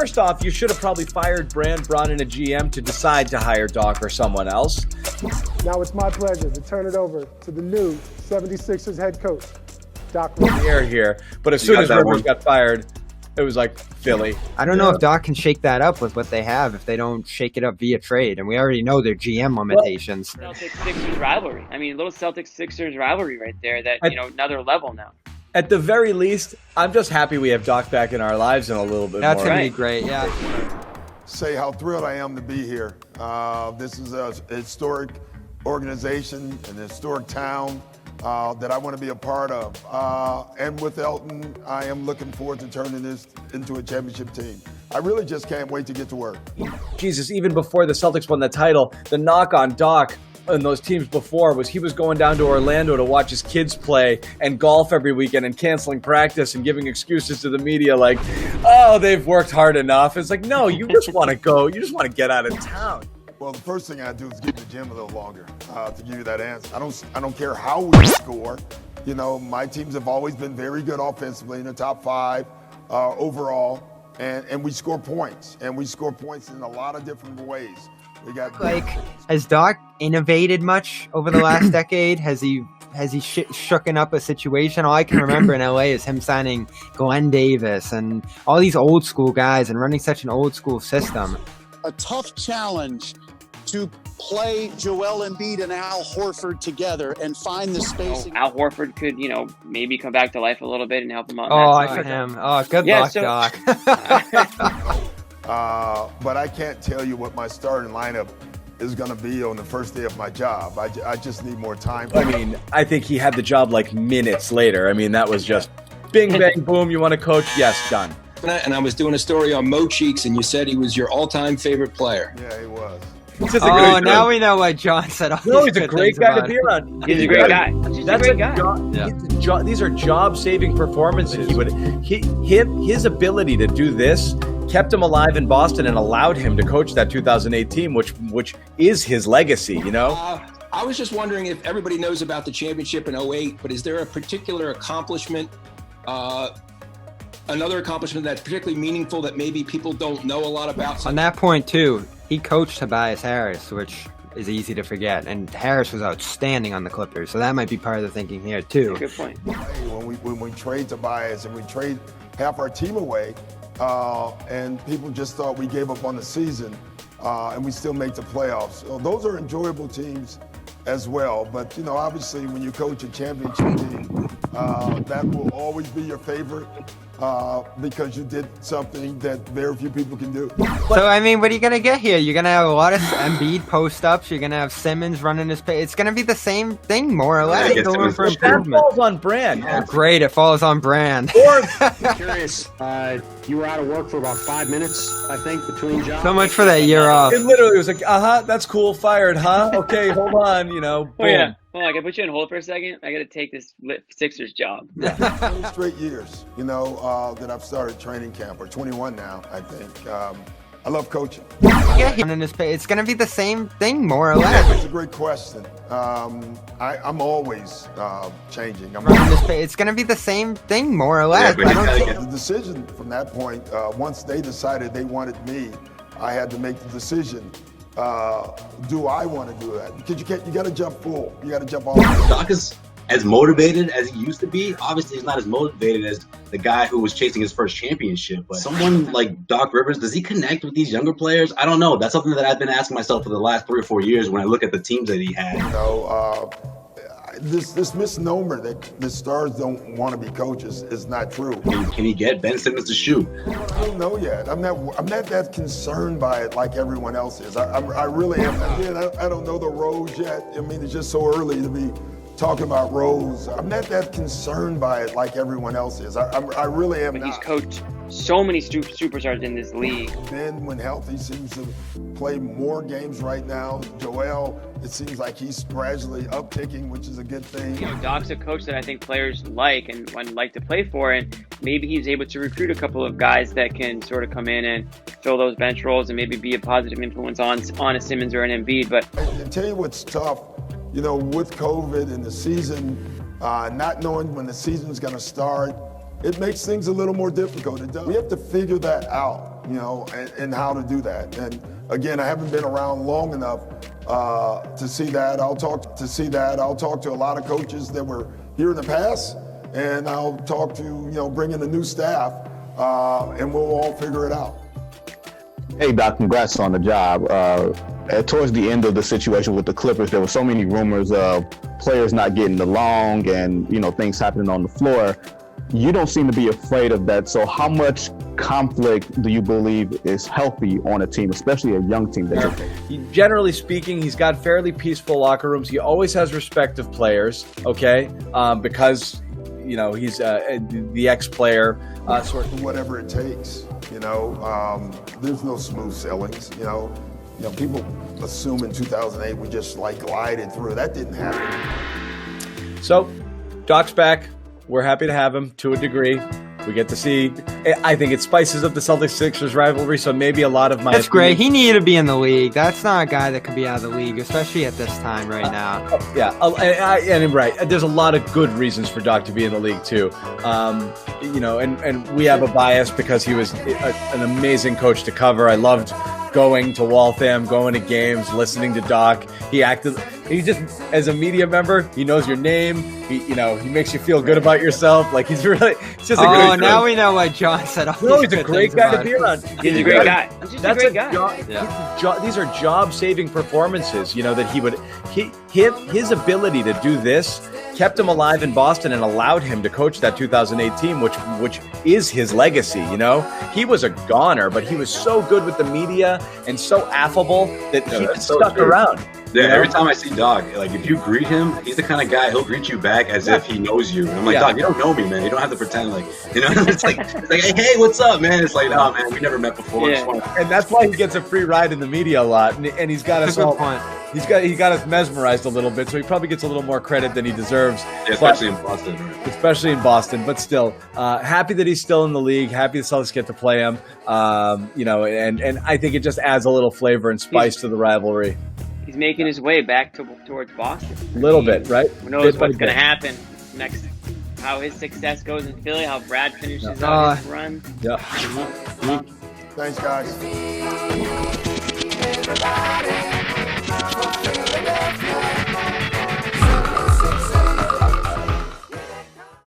first off, you should have probably fired Brand, brought in a GM to decide to hire Doc or someone else. Now it's my pleasure to turn it over to the new 76ers head coach, Doc Rivers. Here, but as soon as Rivers got fired, it was like Philly. I don't know if Doc can shake that up with what they have if they don't shake it up via trade, and we already know their GM limitations. Celtics-Sixers rivalry. I mean, little Celtics-Sixers rivalry right there. That another level now. At the very least, I'm just happy we have Doc back in our lives in a little bit That's more. That's going to be great, yeah. Say how thrilled I am to be here. This is a historic organization, an historic town that I want to be a part of. And with Elton, I am looking forward to turning this into a championship team. I really just can't wait to get to work. Jesus, even before the Celtics won the title, the knock on Doc and those teams before was he was going down to Orlando to watch his kids play and golf every weekend and canceling practice and giving excuses to the media like, oh, they've worked hard enough. It's like, no, you just want to go. You just want to get out of town. Well, the first thing I do is get in the gym a little longer to give you that answer. I don't care how we score. You know, my teams have always been very good offensively in the top 5 overall, and we score points. And we score points in a lot of different ways. We got has Doc innovated much over the last decade? Has he shooken up a situation? All I can remember in LA is him signing Glenn Davis and all these old school guys and running such an old school system. A tough challenge to play Joel Embiid and Al Horford together and find the spacing. Al Horford could, maybe come back to life a little bit and help him out. I for him. Oh, good luck, Doc. But I can't tell you what my starting lineup is going to be on the first day of my job. I just need more time. I mean, I think he had the job like minutes later. I mean, that was just bing, bang, boom. You want to coach? Yes, done. And I was doing a story on Mo Cheeks, and you said he was your all-time favorite player. Yeah, he was. Now we know why John said all No, he's a great guy to be around. He's a great guy. That's a great guy. These are job-saving performances. His ability to do this kept him alive in Boston and allowed him to coach that 2008 team, which is his legacy, I was just wondering if everybody knows about the championship in 08, but is there a particular accomplishment, another accomplishment that's particularly meaningful that maybe people don't know a lot about? On that point, too, he coached Tobias Harris, which is easy to forget, and Harris was outstanding on the Clippers, so that might be part of the thinking here, too. Good point. When we trade Tobias and we trade half our team away, and people just thought we gave up on the season, and we still make the playoffs. So those are enjoyable teams as well. But, obviously when you coach a championship team, that will always be your favorite because you did something that very few people can do. So, I mean, what are you going to get here? You're going to have a lot of Embiid post-ups. You're going to have Simmons running his pace. It's going to be the same thing, more or less. That falls on Brand. Oh, great. It falls on Brand. I'm curious. You were out of work for about 5 minutes, I think, between jobs. So much for that year off. It literally was like, that's cool, fired, huh? Okay, hold on, boom. Oh, yeah. Hold on, I can put you on hold for a second. I got to take this Sixers job. 20 straight years, that I've started training camp, or 21 now, I think. I love coaching. It's going to be the same thing, more or less. It's a great question. I'm always changing. It's going to be the same thing, more or less. The decision from that point, once they decided they wanted me, I had to make the decision. Do I want to do that? Because you got to jump full. You got to jump all. Doc is as motivated as he used to be. Obviously, he's not as motivated as the guy who was chasing his first championship. But someone like Doc Rivers, does he connect with these younger players? I don't know. That's something that I've been asking myself for the last 3 or 4 years when I look at the teams that he had. This misnomer that the stars don't want to be coaches is not true. Can he get Ben Simmons to shoot? I don't know yet. I'm not that concerned by it like everyone else is. I really am. Again, I don't know the roles yet. I mean, it's just so early to be talking about roles. I'm not that concerned by it like everyone else is. I really am not. He's coached so many superstars in this league. Ben, when healthy, seems to play more games right now. Joel, it seems like he's gradually upticking, which is a good thing. Doc's a coach that I think players like and like to play for, and maybe he's able to recruit a couple of guys that can sort of come in and fill those bench roles and maybe be a positive influence on a Simmons or an Embiid. But I tell you what's tough, with COVID and the season, not knowing when the season's going to start, it makes things a little more difficult. It does. We have to figure that out, you know, and how to do that. And again, I haven't been around long enough to see that. I'll talk to a lot of coaches that were here in the past, and I'll talk to, you know, bring in a new staff, and we'll all figure it out. Hey, Doc, congrats on the job. Towards the end of the situation with the Clippers, there were so many rumors of players not getting along and, you know, things happening on the floor. You don't seem to be afraid of that. So how much conflict do you believe is healthy on a team, especially a young team? Generally speaking, he's got fairly peaceful locker rooms. He always has respect of players, okay, because, you know, he's the ex-player. Sort of whatever it takes, you know. There's no smooth sailings, you know. People assume in 2008 we just like glided through. That didn't happen. So, Doc's back. We're happy to have him to a degree. We get to see. I think it spices up the Celtics-Sixers rivalry. So maybe a lot of my. That's great. He needed to be in the league. That's not a guy that could be out of the league, especially at this time right now. Yeah, and right. There's a lot of good reasons for Doc to be in the league too. You know, and we have a bias because he was an amazing coach to cover. I loved going to Waltham, going to games, listening to Doc. He just, as a media member, he knows your name. He makes you feel good about yourself. Like he's just a good. Oh, now we know what John said. No, he's a great guy to be around. He's a great guy. He's just a great guy. These are job-saving performances. You know that his ability to do this kept him alive in Boston and allowed him to coach that 2008 team, which is his legacy. You know, he was a goner, but he was so good with the media and so affable that he stuck around. Yeah, every time I see Doc, like if you greet him, he's the kind of guy he'll greet you back as if he knows you. And I'm like, Doc, you don't know me, man. You don't have to pretend like, you know. It's like, hey, what's up, man? It's like, no, man, we never met before. Yeah. And that's why he gets a free ride in the media a lot, and he's got us all. He got us mesmerized a little bit, so he probably gets a little more credit than he deserves. Yeah, especially in Boston. Right? Especially in Boston, but still, happy that he's still in the league. Happy the Celtics get to play him. You know, and I think it just adds a little flavor and spice to the rivalry. He's making his way back towards Boston. A little bit, right? Who knows what's going to happen next? How his success goes in Philly, how Brad finishes out his run. Yeah. Thanks, guys.